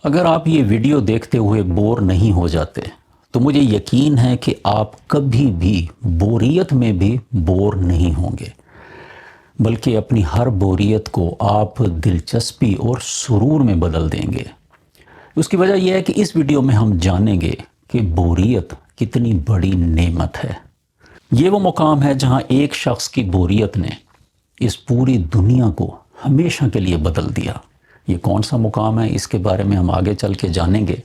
اگر آپ یہ ویڈیو دیکھتے ہوئے بور نہیں ہو جاتے تو مجھے یقین ہے کہ آپ کبھی بھی بوریت میں بھی بور نہیں ہوں گے، بلکہ اپنی ہر بوریت کو آپ دلچسپی اور سرور میں بدل دیں گے۔ اس کی وجہ یہ ہے کہ اس ویڈیو میں ہم جانیں گے کہ بوریت کتنی بڑی نعمت ہے۔ یہ وہ مقام ہے جہاں ایک شخص کی بوریت نے اس پوری دنیا کو ہمیشہ کے لیے بدل دیا۔ یہ کون سا مقام ہے، اس کے بارے میں ہم آگے چل کے جانیں گے۔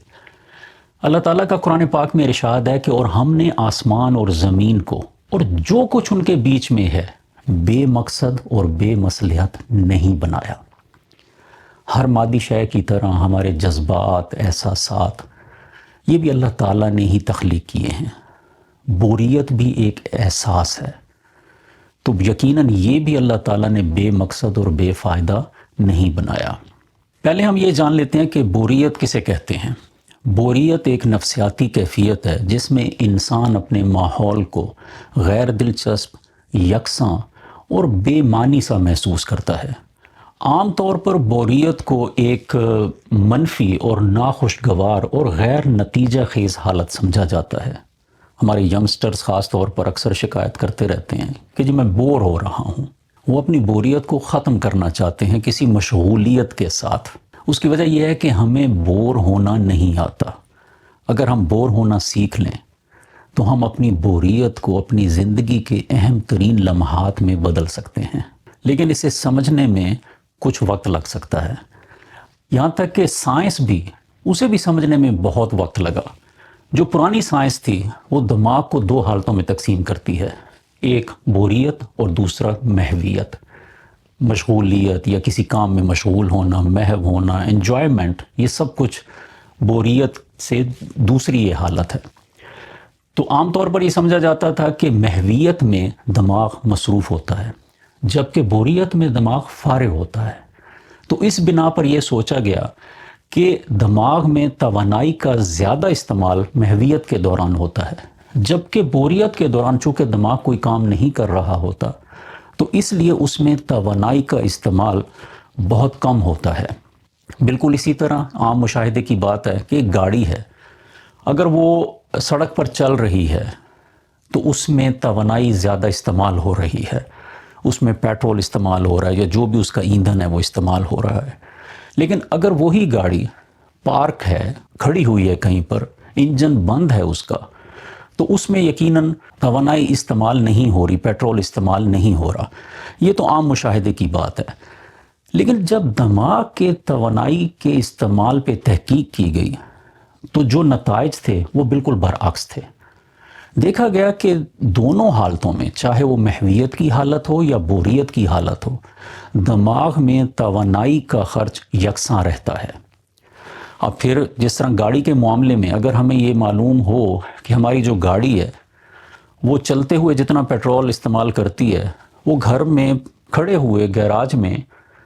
اللہ تعالیٰ کا قرآن پاک میں ارشاد ہے کہ اور ہم نے آسمان اور زمین کو اور جو کچھ ان کے بیچ میں ہے بے مقصد اور بے مصلحت نہیں بنایا۔ ہر مادی شے کی طرح ہمارے جذبات، احساسات، یہ بھی اللہ تعالیٰ نے ہی تخلیق کیے ہیں۔ بوریت بھی ایک احساس ہے، تو یقیناً یہ بھی اللہ تعالیٰ نے بے مقصد اور بے فائدہ نہیں بنایا۔ پہلے ہم یہ جان لیتے ہیں کہ بوریت کسے کہتے ہیں۔ بوریت ایک نفسیاتی کیفیت ہے جس میں انسان اپنے ماحول کو غیر دلچسپ، یکساں اور بے معنی سا محسوس کرتا ہے۔ عام طور پر بوریت کو ایک منفی اور ناخوشگوار اور غیر نتیجہ خیز حالت سمجھا جاتا ہے۔ ہمارے ینگسٹرز خاص طور پر اکثر شکایت کرتے رہتے ہیں کہ جی میں بور ہو رہا ہوں۔ وہ اپنی بوریت کو ختم کرنا چاہتے ہیں کسی مشغولیت کے ساتھ۔ اس کی وجہ یہ ہے کہ ہمیں بور ہونا نہیں آتا۔ اگر ہم بور ہونا سیکھ لیں تو ہم اپنی بوریت کو اپنی زندگی کے اہم ترین لمحات میں بدل سکتے ہیں، لیکن اسے سمجھنے میں کچھ وقت لگ سکتا ہے۔ یہاں تک کہ سائنس بھی، اسے بھی سمجھنے میں بہت وقت لگا۔ جو پرانی سائنس تھی وہ دماغ کو دو حالتوں میں تقسیم کرتی ہے، ایک بوریت اور دوسرا محویت۔ مشغولیت یا کسی کام میں مشغول ہونا، محو ہونا، انجوائمنٹ، یہ سب کچھ بوریت سے دوسری یہ حالت ہے۔ تو عام طور پر یہ سمجھا جاتا تھا کہ محویت میں دماغ مصروف ہوتا ہے جبکہ بوریت میں دماغ فارغ ہوتا ہے۔ تو اس بنا پر یہ سوچا گیا کہ دماغ میں توانائی کا زیادہ استعمال محویت کے دوران ہوتا ہے، جبکہ بوریت کے دوران چونکہ دماغ کوئی کام نہیں کر رہا ہوتا تو اس لیے اس میں توانائی کا استعمال بہت کم ہوتا ہے۔ بالکل اسی طرح عام مشاہدے کی بات ہے کہ ایک گاڑی ہے، اگر وہ سڑک پر چل رہی ہے تو اس میں توانائی زیادہ استعمال ہو رہی ہے، اس میں پیٹرول استعمال ہو رہا ہے یا جو بھی اس کا ایندھن ہے وہ استعمال ہو رہا ہے۔ لیکن اگر وہی گاڑی پارک ہے، کھڑی ہوئی ہے کہیں پر، انجن بند ہے اس کا، تو اس میں یقیناً توانائی استعمال نہیں ہو رہی، پیٹرول استعمال نہیں ہو رہا۔ یہ تو عام مشاہدے کی بات ہے۔ لیکن جب دماغ کے توانائی کے استعمال پہ تحقیق کی گئی تو جو نتائج تھے وہ بالکل برعکس تھے۔ دیکھا گیا کہ دونوں حالتوں میں، چاہے وہ محویت کی حالت ہو یا بوریت کی حالت ہو، دماغ میں توانائی کا خرچ یکساں رہتا ہے۔ اب پھر جس طرح گاڑی کے معاملے میں اگر ہمیں یہ معلوم ہو کہ ہماری جو گاڑی ہے وہ چلتے ہوئے جتنا پیٹرول استعمال کرتی ہے، وہ گھر میں کھڑے ہوئے گیراج میں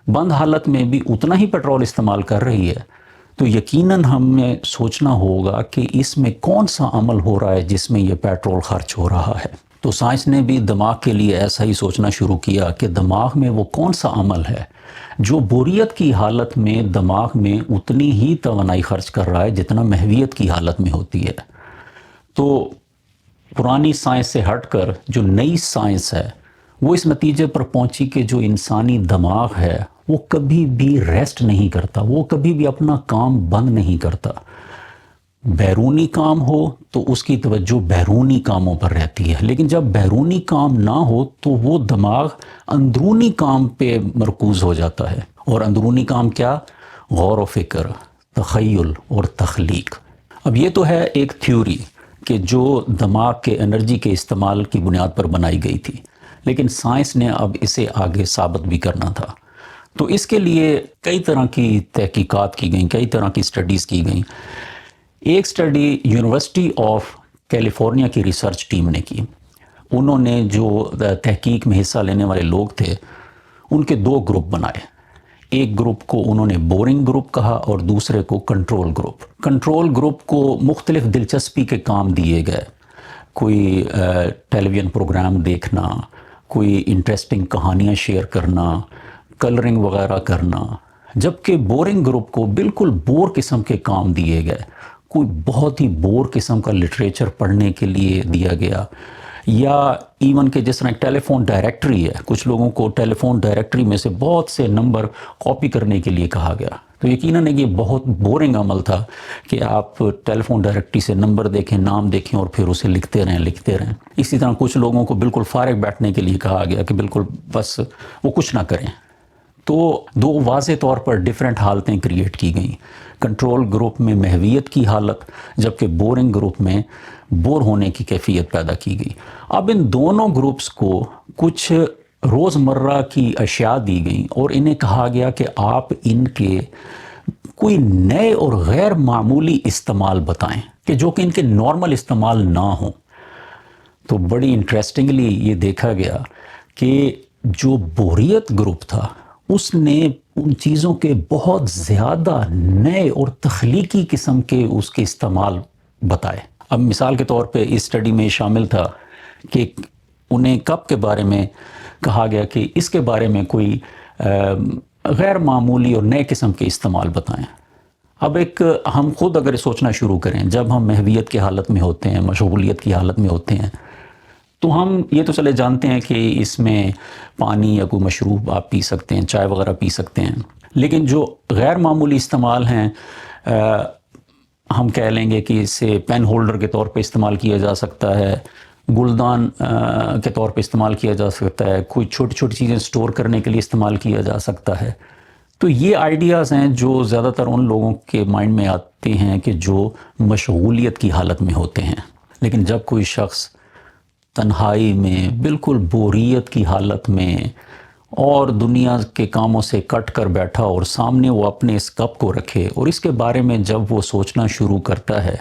بند حالت میں بھی اتنا ہی پیٹرول استعمال کر رہی ہے، تو یقیناً ہمیں سوچنا ہوگا کہ اس میں کون سا عمل ہو رہا ہے جس میں یہ پیٹرول خرچ ہو رہا ہے۔ تو سائنس نے بھی دماغ کے لیے ایسا ہی سوچنا شروع کیا کہ دماغ میں وہ کون سا عمل ہے جو بوریت کی حالت میں دماغ میں اتنی ہی توانائی خرچ کر رہا ہے جتنا محویت کی حالت میں ہوتی ہے۔ تو پرانی سائنس سے ہٹ کر جو نئی سائنس ہے وہ اس نتیجے پر پہنچی کہ جو انسانی دماغ ہے وہ کبھی بھی ریسٹ نہیں کرتا، وہ کبھی بھی اپنا کام بند نہیں کرتا۔ بیرونی کام ہو تو اس کی توجہ بیرونی کاموں پر رہتی ہے، لیکن جب بیرونی کام نہ ہو تو وہ دماغ اندرونی کام پہ مرکوز ہو جاتا ہے۔ اور اندرونی کام کیا؟ غور و فکر، تخیل اور تخلیق۔ اب یہ تو ہے ایک تھیوری کہ جو دماغ کے انرجی کے استعمال کی بنیاد پر بنائی گئی تھی، لیکن سائنس نے اب اسے آگے ثابت بھی کرنا تھا۔ تو اس کے لیے کئی طرح کی تحقیقات کی گئیں، کئی طرح کی سٹڈیز کی گئیں۔ ایک سٹڈی یونیورسٹی آف کیلیفورنیا کی ریسرچ ٹیم نے کی۔ انہوں نے جو تحقیق میں حصہ لینے والے لوگ تھے ان کے دو گروپ بنائے۔ ایک گروپ کو انہوں نے بورنگ گروپ کہا اور دوسرے کو کنٹرول گروپ۔ کنٹرول گروپ کو مختلف دلچسپی کے کام دیے گئے، کوئی ٹیلی ویژن پروگرام دیکھنا، کوئی انٹرسٹنگ کہانیاں شیئر کرنا، کلرنگ وغیرہ کرنا، جبکہ بورنگ گروپ کو بالکل بور قسم کے کام دیے گئے، کوئی بہت ہی بور قسم کا لٹریچر پڑھنے کے لیے دیا گیا، یا ایون کہ جس طرح ایک ٹیلی فون ڈائریکٹری ہے، کچھ لوگوں کو ٹیلی فون ڈائریکٹری میں سے بہت سے نمبر کاپی کرنے کے لیے کہا گیا. تو یقیناً یہ بہت بورنگ عمل تھا کہ آپ ٹیلی فون ڈائریکٹری سے نمبر دیکھیں، نام دیکھیں اور پھر اسے لکھتے رہیں. اسی طرح کچھ لوگوں کو بالکل فارغ بیٹھنے کے لیے کہا گیا کہ بالکل بس وہ کچھ نہ کریں. تو دو واضح طور پر ڈیفرنٹ حالتیں کریٹ کی گئیں. کنٹرول گروپ میں محویت کی حالت، جبکہ بورنگ گروپ میں بور ہونے کی کیفیت پیدا کی گئی. اب ان دونوں گروپس کو کچھ روزمرہ کی اشیاء دی گئیں اور انہیں کہا گیا کہ آپ ان کے کوئی نئے اور غیر معمولی استعمال بتائیں کہ جو کہ ان کے نارمل استعمال نہ ہوں. تو بڑی انٹرسٹنگلی یہ دیکھا گیا کہ جو بوریت گروپ تھا اس نے ان چیزوں کے بہت زیادہ نئے اور تخلیقی قسم کے اس کے استعمال بتائے. اب مثال کے طور پہ اس اسٹڈی میں شامل تھا کہ انہیں کپ کے بارے میں کہا گیا کہ اس کے بارے میں کوئی غیر معمولی اور نئے قسم کے استعمال بتائیں. اب ہم خود اگر سوچنا شروع کریں، جب ہم محویت کی حالت میں ہوتے ہیں، مشغولیت کی حالت میں ہوتے ہیں، تو ہم یہ تو چلے جانتے ہیں کہ اس میں پانی یا کوئی مشروب آپ پی سکتے ہیں، چائے وغیرہ پی سکتے ہیں. لیکن جو غیر معمولی استعمال ہیں، ہم کہہ لیں گے کہ اسے پین ہولڈر کے طور پہ استعمال کیا جا سکتا ہے، گلدان کے طور پہ استعمال کیا جا سکتا ہے، کوئی چھوٹی چھوٹی چیزیں سٹور کرنے کے لیے استعمال کیا جا سکتا ہے. تو یہ آئیڈیاز ہیں جو زیادہ تر ان لوگوں کے مائنڈ میں آتے ہیں کہ جو مشغولیت کی حالت میں ہوتے ہیں. لیکن جب کوئی شخص تنہائی میں، بالکل بوریت کی حالت میں اور دنیا کے کاموں سے کٹ کر بیٹھا اور سامنے وہ اپنے اس کپ کو رکھے اور اس کے بارے میں جب وہ سوچنا شروع کرتا ہے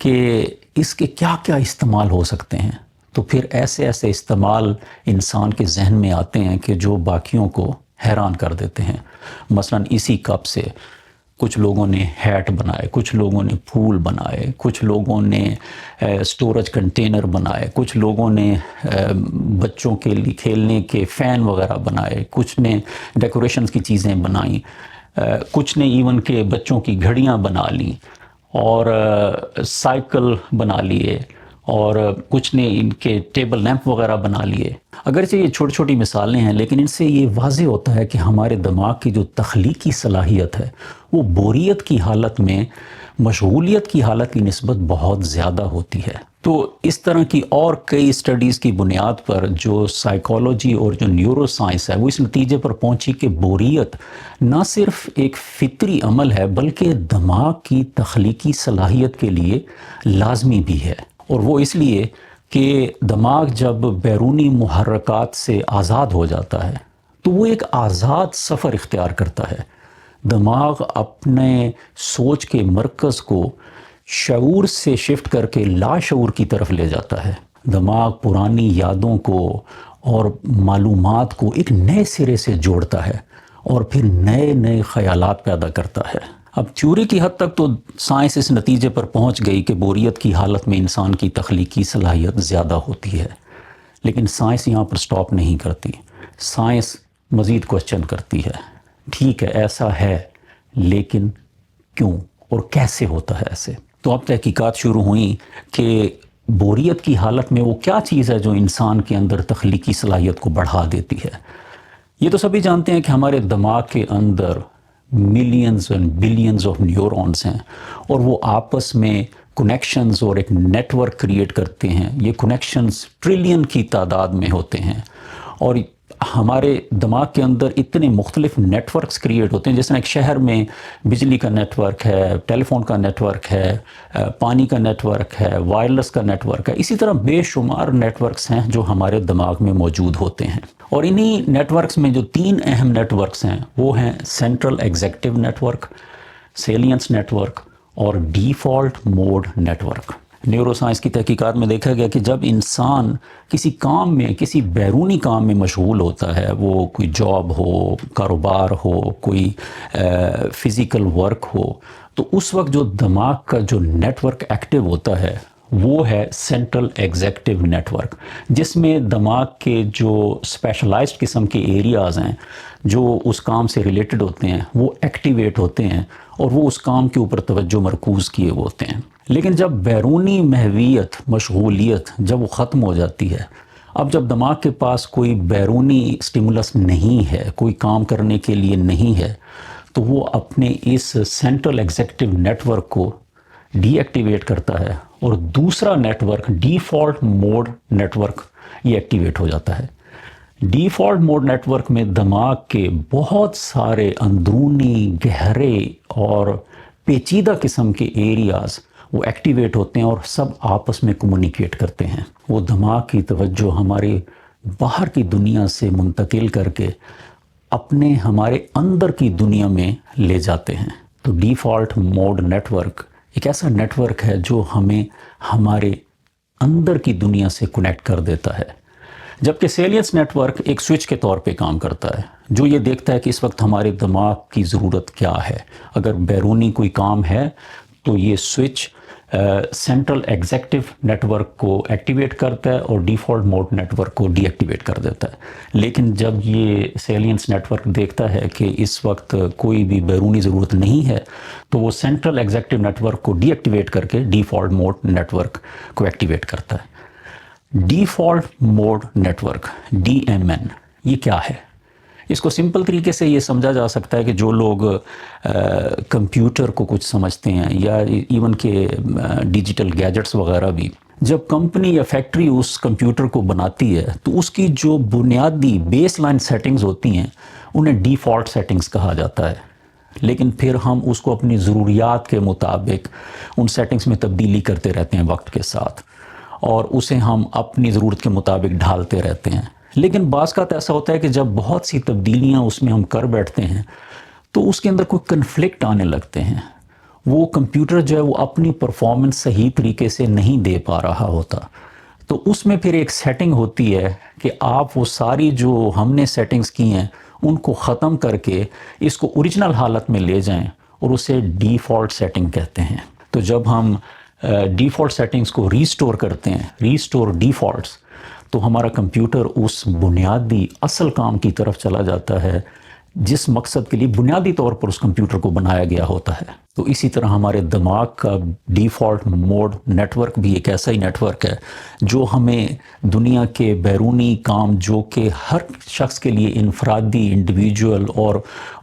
کہ اس کے کیا کیا استعمال ہو سکتے ہیں، تو پھر ایسے ایسے استعمال انسان کے ذہن میں آتے ہیں کہ جو باقیوں کو حیران کر دیتے ہیں. مثلا اسی کپ سے کچھ لوگوں نے ہیٹ بنائے، کچھ لوگوں نے پھول بنائے، کچھ لوگوں نے سٹوریج کنٹینر بنائے، کچھ لوگوں نے بچوں کے لیے کھیلنے کے فین وغیرہ بنائے، کچھ نے ڈیکوریشنز کی چیزیں بنائیں، کچھ نے ایون کہ بچوں کی گھڑیاں بنا لیں اور سائیکل بنا لیے، اور کچھ نے ان کے ٹیبل لیمپ وغیرہ بنا لیے. اگرچہ یہ چھوٹی چھوٹی مثالیں ہیں، لیکن ان سے یہ واضح ہوتا ہے کہ ہمارے دماغ کی جو تخلیقی صلاحیت ہے وہ بوریت کی حالت میں مشغولیت کی حالت کی نسبت بہت زیادہ ہوتی ہے. تو اس طرح کی اور کئی اسٹڈیز کی بنیاد پر جو سائیکالوجی اور جو نیورو سائنس ہے وہ اس نتیجے پر پہنچی کہ بوریت نہ صرف ایک فطری عمل ہے بلکہ دماغ کی تخلیقی صلاحیت کے لیے لازمی بھی ہے. اور وہ اس لیے کہ دماغ جب بیرونی محرکات سے آزاد ہو جاتا ہے تو وہ ایک آزاد سفر اختیار کرتا ہے. دماغ اپنے سوچ کے مرکز کو شعور سے شفٹ کر کے لاشعور کی طرف لے جاتا ہے. دماغ پرانی یادوں کو اور معلومات کو ایک نئے سرے سے جوڑتا ہے اور پھر نئے نئے خیالات پیدا کرتا ہے. اب تھیوری کی حد تک تو سائنس اس نتیجے پر پہنچ گئی کہ بوریت کی حالت میں انسان کی تخلیقی صلاحیت زیادہ ہوتی ہے. لیکن سائنس یہاں پر سٹاپ نہیں کرتی. سائنس مزید کوشچن کرتی ہے، ٹھیک ہے ایسا ہے، لیکن کیوں اور کیسے ہوتا ہے ایسے؟ تو اب تحقیقات شروع ہوئیں کہ بوریت کی حالت میں وہ کیا چیز ہے جو انسان کے اندر تخلیقی صلاحیت کو بڑھا دیتی ہے. یہ تو سبھی جانتے ہیں کہ ہمارے دماغ کے اندر millions and billions of neurons ہیں اور وہ آپس میں کنیکشنز اور ایک نیٹ ورک کریٹ کرتے ہیں. یہ کنیکشنز ٹریلین کی تعداد میں ہوتے ہیں اور ہمارے دماغ کے اندر اتنے مختلف نیٹ ورکس کریٹ ہوتے ہیں. جیسے ایک شہر میں بجلی کا نیٹ ورک ہے، ٹیلی فون کا نیٹ ورک ہے، پانی کا نیٹ ورک ہے، وائرلیس کا نیٹ ورک ہے. اسی طرح بے شمار نیٹ ورکس ہیں جو ہمارے دماغ میں موجود ہوتے ہیں. اور انہی نیٹ ورکس میں جو تین اہم نیٹ ورکس ہیں وہ ہیں central executive network, salience network اور default mode network. Neuroscience کی تحقیقات میں دیکھا گیا کہ جب انسان کسی کام میں، کسی بیرونی کام میں مشغول ہوتا ہے، وہ کوئی جاب ہو، کاروبار ہو، کوئی فزیکل ورک ہو، تو اس وقت جو دماغ کا جو نیٹ ورک ایکٹیو ہوتا ہے وہ ہے سینٹرل ایگزیکٹو نیٹورک، جس میں دماغ کے جو اسپیشلائزڈ قسم کے ایریاز ہیں جو اس کام سے ریلیٹڈ ہوتے ہیں وہ ایکٹیویٹ ہوتے ہیں اور وہ اس کام کے اوپر توجہ مرکوز کیے ہوتے ہیں۔ لیکن جب بیرونی محویت، مشغولیت جب وہ ختم ہو جاتی ہے، اب جب دماغ کے پاس کوئی بیرونی سٹیمولس نہیں ہے، کوئی کام کرنے کے لیے نہیں ہے، تو وہ اپنے اس سینٹرل ایگزیکٹو نیٹورک کو ڈی ایکٹیویٹ کرتا ہے اور دوسرا نیٹورک ڈیفالٹ موڈ نیٹورک یہ ایکٹیویٹ ہو جاتا ہے۔ ڈیفالٹ موڈ نیٹورک میں دماغ کے بہت سارے اندرونی گہرے اور پیچیدہ قسم کے ایریاز وہ ایکٹیویٹ ہوتے ہیں اور سب آپس میں کمیونیکیٹ کرتے ہیں۔ وہ دماغ کی توجہ ہمارے باہر کی دنیا سے منتقل کر کے اپنے ہمارے اندر کی دنیا میں لے جاتے ہیں۔ تو ڈیفالٹ موڈ نیٹورک ایک ایسا نیٹورک ہے جو ہمیں ہمارے اندر کی دنیا سے کنیکٹ کر دیتا ہے، جبکہ سیلینس نیٹورک ایک سوئچ کے طور پہ کام کرتا ہے جو یہ دیکھتا ہے کہ اس وقت ہمارے دماغ کی ضرورت کیا ہے۔ اگر بیرونی کوئی کام ہے تو یہ سوئچ سینٹرل ایگزیکٹو نیٹورک کو ایکٹیویٹ کرتا ہے اور ڈیفالٹ موڈ نیٹورک کو ڈی ایکٹیویٹ کر دیتا ہے۔ لیکن جب یہ سیلینس نیٹورک دیکھتا ہے کہ اس وقت کوئی بھی بیرونی ضرورت نہیں ہے تو وہ سینٹرل ایگزیکٹو نیٹورک کو ڈی ایکٹیویٹ کر کے ڈیفالٹ موڈ نیٹورک کو ایکٹیویٹ کرتا ہے۔ ڈیفالٹ موڈ نیٹورک DMN یہ کیا ہے؟ اس کو سمپل طریقے سے یہ سمجھا جا سکتا ہے کہ جو لوگ کمپیوٹر کو کچھ سمجھتے ہیں یا ایون کہ ڈیجیٹل گیجٹس وغیرہ بھی، جب کمپنی یا فیکٹری اس کمپیوٹر کو بناتی ہے تو اس کی جو بنیادی بیس لائن سیٹنگز ہوتی ہیں انہیں ڈیفالٹ سیٹنگز کہا جاتا ہے، لیکن پھر ہم اس کو اپنی ضروریات کے مطابق ان سیٹنگز میں تبدیلی کرتے رہتے ہیں وقت کے ساتھ، اور اسے ہم اپنی ضرورت کے مطابق ڈھالتے رہتے ہیں۔ لیکن بعض کا ایسا ہوتا ہے کہ جب بہت سی تبدیلیاں اس میں ہم کر بیٹھتے ہیں تو اس کے اندر کوئی کنفلکٹ آنے لگتے ہیں، وہ کمپیوٹر جو ہے وہ اپنی پرفارمنس صحیح طریقے سے نہیں دے پا رہا ہوتا، تو اس میں پھر ایک سیٹنگ ہوتی ہے کہ آپ وہ ساری جو ہم نے سیٹنگز کی ہیں ان کو ختم کر کے اس کو اوریجنل حالت میں لے جائیں اور اسے ڈیفالٹ سیٹنگ کہتے ہیں۔ تو جب ہم ڈیفالٹ سیٹنگز کو ریسٹور کرتے ہیں، ریسٹور ڈیفالٹس، تو ہمارا کمپیوٹر اس بنیادی اصل کام کی طرف چلا جاتا ہے جس مقصد کے لیے بنیادی طور پر اس کمپیوٹر کو بنایا گیا ہوتا ہے۔ تو اسی طرح ہمارے دماغ کا ڈیفالٹ موڈ نیٹورک بھی ایک ایسا ہی نیٹورک ہے جو ہمیں دنیا کے بیرونی کام جو کہ ہر شخص کے لیے انفرادی، انڈیویجول اور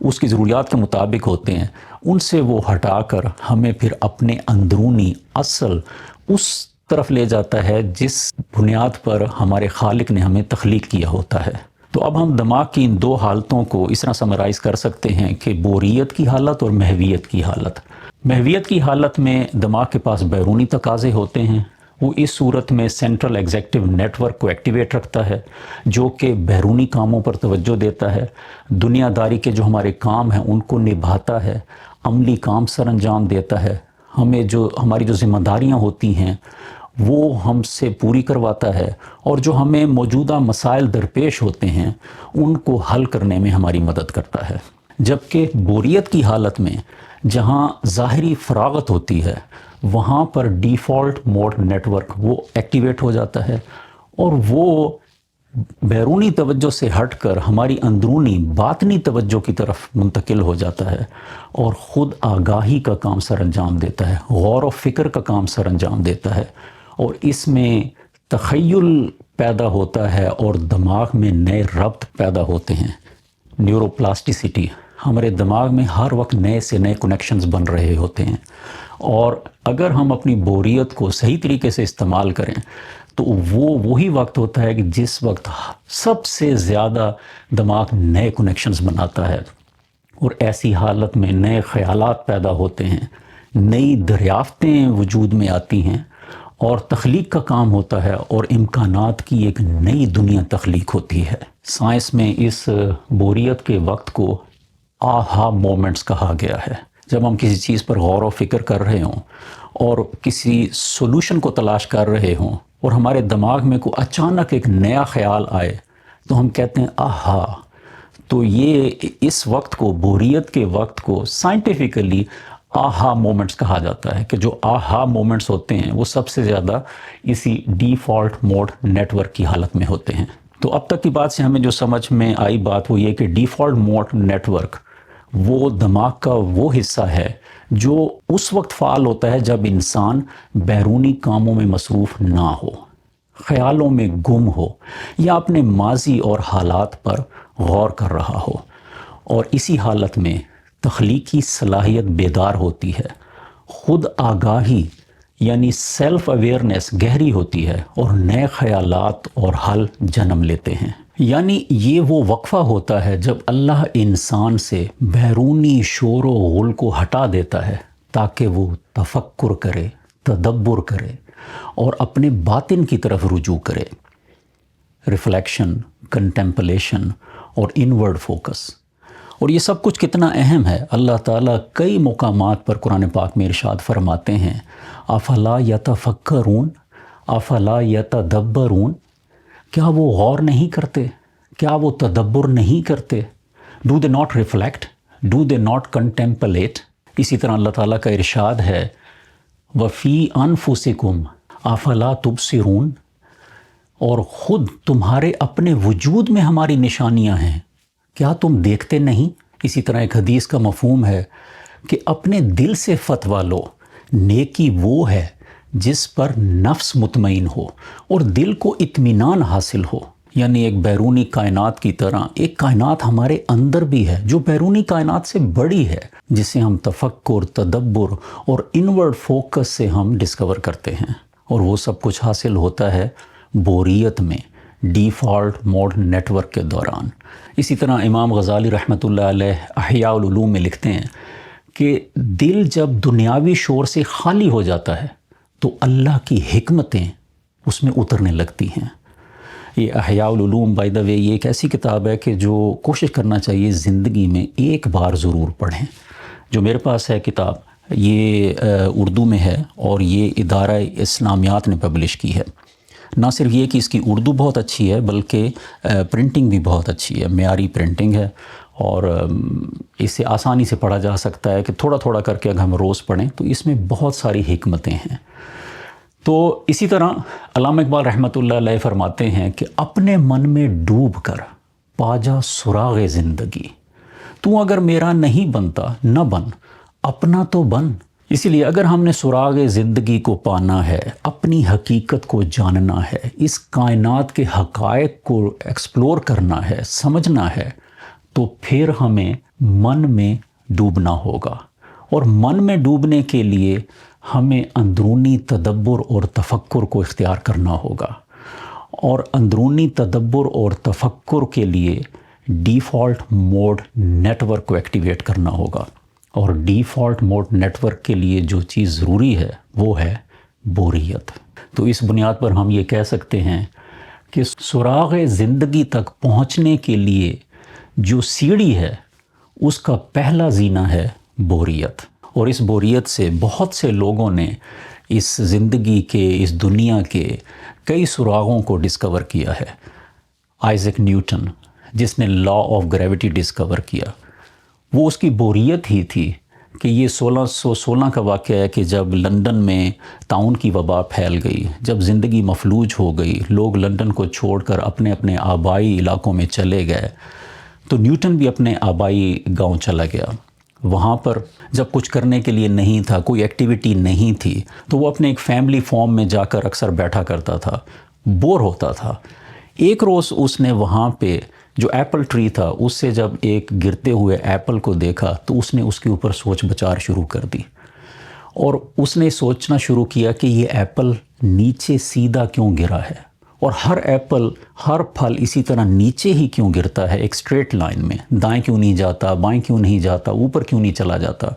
اس کی ضروریات کے مطابق ہوتے ہیں، ان سے وہ ہٹا کر ہمیں پھر اپنے اندرونی اصل اس طرف لے جاتا ہے جس بنیاد پر ہمارے خالق نے ہمیں تخلیق کیا ہوتا ہے۔ تو اب ہم دماغ کی ان دو حالتوں کو اس طرح سمرائز کر سکتے ہیں کہ بوریت کی حالت اور محویت کی حالت۔ محویت کی حالت میں دماغ کے پاس بیرونی تقاضے ہوتے ہیں، وہ اس صورت میں سینٹرل ایگزیکٹو نیٹورک کو ایکٹیویٹ رکھتا ہے جو کہ بیرونی کاموں پر توجہ دیتا ہے، دنیا داری کے جو ہمارے کام ہیں ان کو نبھاتا ہے، عملی کام سر انجام دیتا ہے، ہماری جو ذمہ داریاں ہوتی ہیں وہ ہم سے پوری کرواتا ہے، اور جو ہمیں موجودہ مسائل درپیش ہوتے ہیں ان کو حل کرنے میں ہماری مدد کرتا ہے۔ جبکہ بوریت کی حالت میں جہاں ظاہری فراغت ہوتی ہے وہاں پر ڈیفالٹ موڈ نیٹورک وہ ایکٹیویٹ ہو جاتا ہے اور وہ بیرونی توجہ سے ہٹ کر ہماری اندرونی باطنی توجہ کی طرف منتقل ہو جاتا ہے اور خود آگاہی کا کام سر انجام دیتا ہے، غور و فکر کا کام سر انجام دیتا ہے، اور اس میں تخیل پیدا ہوتا ہے اور دماغ میں نئے ربط پیدا ہوتے ہیں۔ نیورو پلاسٹیسٹی، ہمارے دماغ میں ہر وقت نئے سے نئے کنیکشنز بن رہے ہوتے ہیں، اور اگر ہم اپنی بوریت کو صحیح طریقے سے استعمال کریں تو وہی وقت ہوتا ہے کہ جس وقت سب سے زیادہ دماغ نئے کنیکشنز بناتا ہے، اور ایسی حالت میں نئے خیالات پیدا ہوتے ہیں، نئی دریافتیں وجود میں آتی ہیں، اور تخلیق کا کام ہوتا ہے اور امکانات کی ایک نئی دنیا تخلیق ہوتی ہے۔ سائنس میں اس بوریت کے وقت کو آہا مومنٹس کہا گیا ہے۔ جب ہم کسی چیز پر غور و فکر کر رہے ہوں اور کسی سولوشن کو تلاش کر رہے ہوں اور ہمارے دماغ میں کوئی اچانک ایک نیا خیال آئے تو ہم کہتے ہیں آہا۔ تو یہ اس وقت کو، بوریت کے وقت کو سائنٹیفکلی آہا مومنٹس کہا جاتا ہے کہ جو آہا مومنٹس ہوتے ہیں وہ سب سے زیادہ اسی ڈیفالٹ موڈ نیٹ ورک کی حالت میں ہوتے ہیں. تو اب تک کی بات سے ہمیں جو سمجھ میں آئی بات وہ یہ کہ ڈیفالٹ موڈ نیٹ ورک وہ دماغ کا وہ حصہ ہے جو اس وقت فعال ہوتا ہے جب انسان بیرونی کاموں میں مصروف نہ ہو، خیالوں میں گم ہو یا اپنے ماضی اور حالات پر غور کر رہا ہو، اور اسی حالت میں تخلیقی صلاحیت بیدار ہوتی ہے، خود آگاہی یعنی سیلف اویئرنیس گہری ہوتی ہے اور نئے خیالات اور حل جنم لیتے ہیں. یعنی یہ وہ وقفہ ہوتا ہے جب اللہ انسان سے بیرونی شور و غل کو ہٹا دیتا ہے تاکہ وہ تفکر کرے، تدبر کرے اور اپنے باطن کی طرف رجوع کرے. ریفلیکشن، کنٹمپلیشن اور انورڈ فوکس. اور یہ سب کچھ کتنا اہم ہے. اللہ تعالیٰ کئی مقامات پر قرآن پاک میں ارشاد فرماتے ہیں افلا یتفکرون افلا یتدبرون، کیا وہ غور نہیں کرتے، کیا وہ تدبر نہیں کرتے. Do they not reflect, do they not contemplate. اسی طرح اللہ تعالیٰ کا ارشاد ہے وفی انفسکم افلا تبصرون، اور خود تمہارے اپنے وجود میں ہماری نشانیاں ہیں، کیا تم دیکھتے نہیں. اسی طرح ایک حدیث کا مفہوم ہے کہ اپنے دل سے فتویٰ لو، نیکی وہ ہے جس پر نفس مطمئن ہو اور دل کو اطمینان حاصل ہو. یعنی ایک بیرونی کائنات کی طرح ایک کائنات ہمارے اندر بھی ہے جو بیرونی کائنات سے بڑی ہے، جسے ہم تفکر، تدبر اور انورڈ فوکس سے ہم ڈسکور کرتے ہیں. اور وہ سب کچھ حاصل ہوتا ہے بوریت میں، ڈیفالٹ موڈ نیٹ ورک کے دوران. اسی طرح امام غزالی رحمۃ اللہ علیہ احیاء العلوم میں لکھتے ہیں کہ دل جب دنیاوی شور سے خالی ہو جاتا ہے تو اللہ کی حکمتیں اس میں اترنے لگتی ہیں. یہ احیاء العلوم بائی دا وے یہ ایک ایسی کتاب ہے کہ جو کوشش کرنا چاہیے زندگی میں ایک بار ضرور پڑھیں. جو میرے پاس ہے کتاب یہ اردو میں ہے اور یہ ادارہ اسلامیات نے پبلش کی ہے. نہ صرف یہ کہ اس کی اردو بہت اچھی ہے بلکہ پرنٹنگ بھی بہت اچھی ہے، معیاری پرنٹنگ ہے، اور اسے آسانی سے پڑھا جا سکتا ہے کہ تھوڑا تھوڑا کر کے اگر ہم روز پڑھیں تو اس میں بہت ساری حکمتیں ہیں. تو اسی طرح علامہ اقبال رحمۃ اللہ علیہ فرماتے ہیں کہ اپنے من میں ڈوب کر پا جا سراغ زندگی، تو اگر میرا نہیں بنتا نہ بن، اپنا تو بن. اسی لیے اگر ہم نے سراغ زندگی کو پانا ہے، اپنی حقیقت کو جاننا ہے، اس کائنات کے حقائق کو ایکسپلور کرنا ہے، سمجھنا ہے، تو پھر ہمیں من میں ڈوبنا ہوگا. اور من میں ڈوبنے کے لیے ہمیں اندرونی تدبر اور تفکر کو اختیار کرنا ہوگا، اور اندرونی تدبر اور تفکر کے لیے ڈیفالٹ موڈ نیٹ ورک کو ایکٹیویٹ کرنا ہوگا. اور ڈیفالٹ موڈ نیٹ ورک کے لیے جو چیز ضروری ہے وہ ہے بوریت. تو اس بنیاد پر ہم یہ کہہ سکتے ہیں کہ سراغ زندگی تک پہنچنے کے لیے جو سیڑھی ہے اس کا پہلا زینہ ہے بوریت. اور اس بوریت سے بہت سے لوگوں نے اس زندگی کے، اس دنیا کے کئی سراغوں کو ڈسکور کیا ہے. آئزک نیوٹن جس نے لا آف گریوٹی ڈسکور کیا، وہ اس کی بوریت ہی تھی کہ یہ 1616 کا واقعہ ہے کہ جب لندن میں طاعون کی وبا پھیل گئی، جب زندگی مفلوج ہو گئی، لوگ لندن کو چھوڑ کر اپنے اپنے آبائی علاقوں میں چلے گئے، تو نیوٹن بھی اپنے آبائی گاؤں چلا گیا. وہاں پر جب کچھ کرنے کے لیے نہیں تھا، کوئی ایکٹیویٹی نہیں تھی، تو وہ اپنے ایک فیملی فارم میں جا کر اکثر بیٹھا کرتا تھا، بور ہوتا تھا. ایک روز اس نے وہاں پہ جو ایپل ٹری تھا اس سے جب ایک گرتے ہوئے ایپل کو دیکھا تو اس نے اس کے اوپر سوچ بچار شروع کر دی، اور اس نے سوچنا شروع کیا کہ یہ ایپل نیچے سیدھا کیوں گرا ہے، اور ہر ایپل، ہر پھل اسی طرح نیچے ہی کیوں گرتا ہے، ایک اسٹریٹ لائن میں، دائیں کیوں نہیں جاتا، بائیں کیوں نہیں جاتا، اوپر کیوں نہیں چلا جاتا.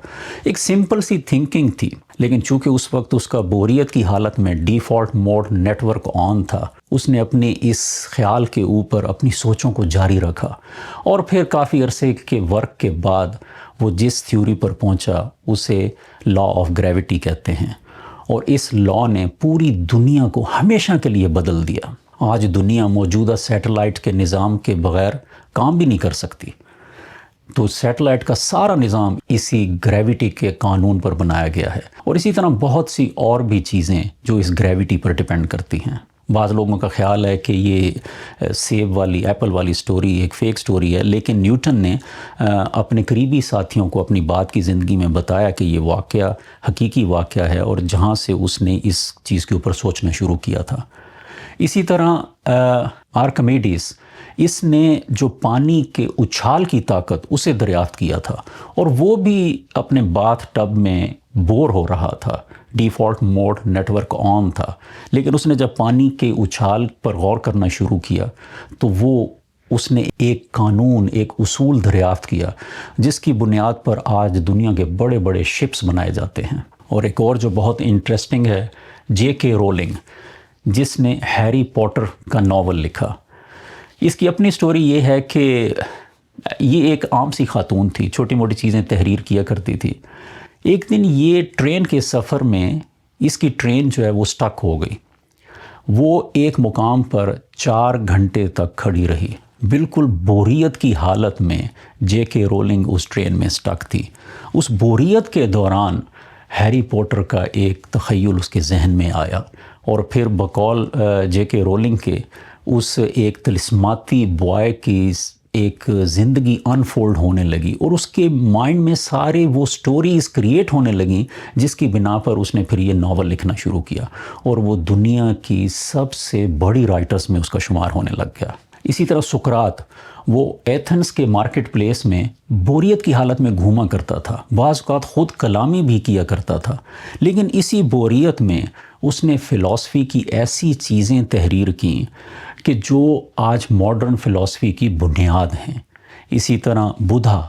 ایک سمپل سی تھنکنگ تھی، لیکن چونکہ اس وقت اس کا بوریت کی حالت میں default mode network on تھا، اس نے اپنے اس خیال کے اوپر اپنی سوچوں کو جاری رکھا، اور پھر کافی عرصے کے ورک کے بعد وہ جس تھیوری پر پہنچا اسے لا آف گریوٹی کہتے ہیں. اور اس لا نے پوری دنیا کو ہمیشہ کے لیے بدل دیا. آج دنیا موجودہ سیٹلائٹ کے نظام کے بغیر کام بھی نہیں کر سکتی. تو سیٹلائٹ کا سارا نظام اسی گریوٹی کے قانون پر بنایا گیا ہے، اور اسی طرح بہت سی اور بھی چیزیں جو اس گریوٹی پر ڈپینڈ کرتی ہیں۔ بعض لوگوں کا خیال ہے کہ یہ سیب والی ایپل والی سٹوری ایک فیک سٹوری ہے، لیکن نیوٹن نے اپنے قریبی ساتھیوں کو اپنی بات کی زندگی میں بتایا کہ یہ واقعہ حقیقی واقعہ ہے، اور جہاں سے اس نے اس چیز کے اوپر سوچنا شروع کیا تھا۔ اسی طرح آرکمیڈیز، اس نے جو پانی کے اچھال کی طاقت اسے دریافت کیا تھا، اور وہ بھی اپنے باتھ ٹب میں بور ہو رہا تھا، default mode network on تھا، لیکن اس نے جب پانی کے اچھال پر غور کرنا شروع کیا تو اس نے ایک قانون، ایک اصول دریافت کیا جس کی بنیاد پر آج دنیا کے بڑے بڑے شپس بنائے جاتے ہیں۔ اور ایک اور جو بہت انٹرسٹنگ ہے، جے کے رولنگ، جس نے ہیری پوٹر کا ناول لکھا۔ اس کی اپنی سٹوری یہ ہے کہ یہ ایک عام سی خاتون تھی، چھوٹی موٹی چیزیں تحریر کیا کرتی تھی۔ ایک دن یہ ٹرین کے سفر میں اس کی ٹرین جو ہے وہ سٹک ہو گئی۔ وہ ایک مقام پر 4 گھنٹے تک کھڑی رہی، بالکل بوریت کی حالت میں جے کے رولنگ اس ٹرین میں سٹک تھی۔ اس بوریت کے دوران ہیری پوٹر کا ایک تخیل اس کے ذہن میں آیا، اور پھر بقول جے کے رولنگ کے اس ایک طلسماتی بوائے کی ایک زندگی انفولڈ ہونے لگی، اور اس کے مائنڈ میں سارے وہ سٹوریز کریٹ ہونے لگیں جس کی بنا پر اس نے پھر یہ ناول لکھنا شروع کیا، اور وہ دنیا کی سب سے بڑی رائٹرز میں اس کا شمار ہونے لگ گیا۔ اسی طرح سقراط، وہ ایتھنز کے مارکیٹ پلیس میں بوریت کی حالت میں گھوما کرتا تھا، بعض اوقات خود کلامی بھی کیا کرتا تھا، لیکن اسی بوریت میں اس نے فلسفی کی ایسی چیزیں تحریر کیں کہ جو آج ماڈرن فلسفی کی بنیاد ہیں۔ اسی طرح بدھا،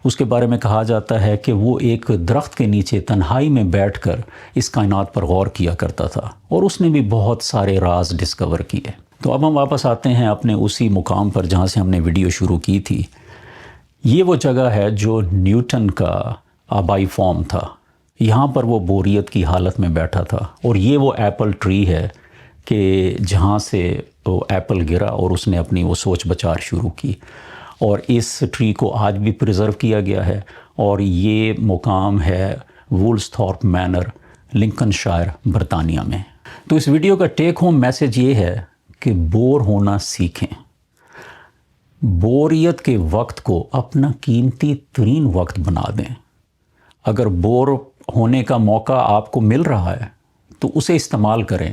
اس کے بارے میں کہا جاتا ہے کہ وہ ایک درخت کے نیچے تنہائی میں بیٹھ کر اس کائنات پر غور کیا کرتا تھا، اور اس نے بھی بہت سارے راز ڈسکور کیے۔ تو اب ہم واپس آتے ہیں اپنے اسی مقام پر جہاں سے ہم نے ویڈیو شروع کی تھی۔ یہ وہ جگہ ہے جو نیوٹن کا آبائی فارم تھا، یہاں پر وہ بوریت کی حالت میں بیٹھا تھا، اور یہ وہ ایپل ٹری ہے کہ جہاں سے وہ ایپل گرا اور اس نے اپنی وہ سوچ بچار شروع کی، اور اس ٹری کو آج بھی پریزرو کیا گیا ہے، اور یہ مقام ہے وولسٹھارپ مینر، لنکن شائر، برطانیہ میں۔ تو اس ویڈیو کا ٹیک ہوم میسج یہ ہے کہ بور ہونا سیکھیں، بوریت کے وقت کو اپنا قیمتی ترین وقت بنا دیں۔ اگر بور ہونے کا موقع آپ کو مل رہا ہے تو اسے استعمال کریں،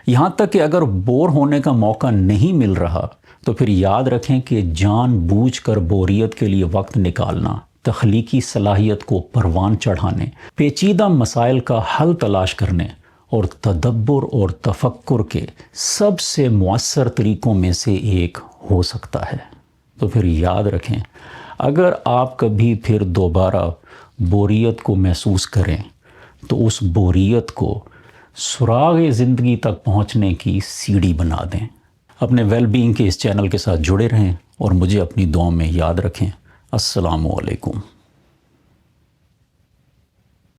یہاں تک کہ اگر بور ہونے کا موقع نہیں مل رہا تو پھر یاد رکھیں کہ جان بوجھ کر بوریت کے لیے وقت نکالنا تخلیقی صلاحیت کو پروان چڑھانے، پیچیدہ مسائل کا حل تلاش کرنے اور تدبر اور تفکر کے سب سے مؤثر طریقوں میں سے ایک ہو سکتا ہے۔ تو پھر یاد رکھیں، اگر آپ کبھی پھر دوبارہ بوریت کو محسوس کریں تو اس بوریت کو سراغ زندگی تک پہنچنے کی سیڑھی بنا دیں۔ اپنے ویل بینگ کے اس چینل کے ساتھ جڑے رہیں اور مجھے اپنی دعاؤں میں یاد رکھیں۔ السلام علیکم۔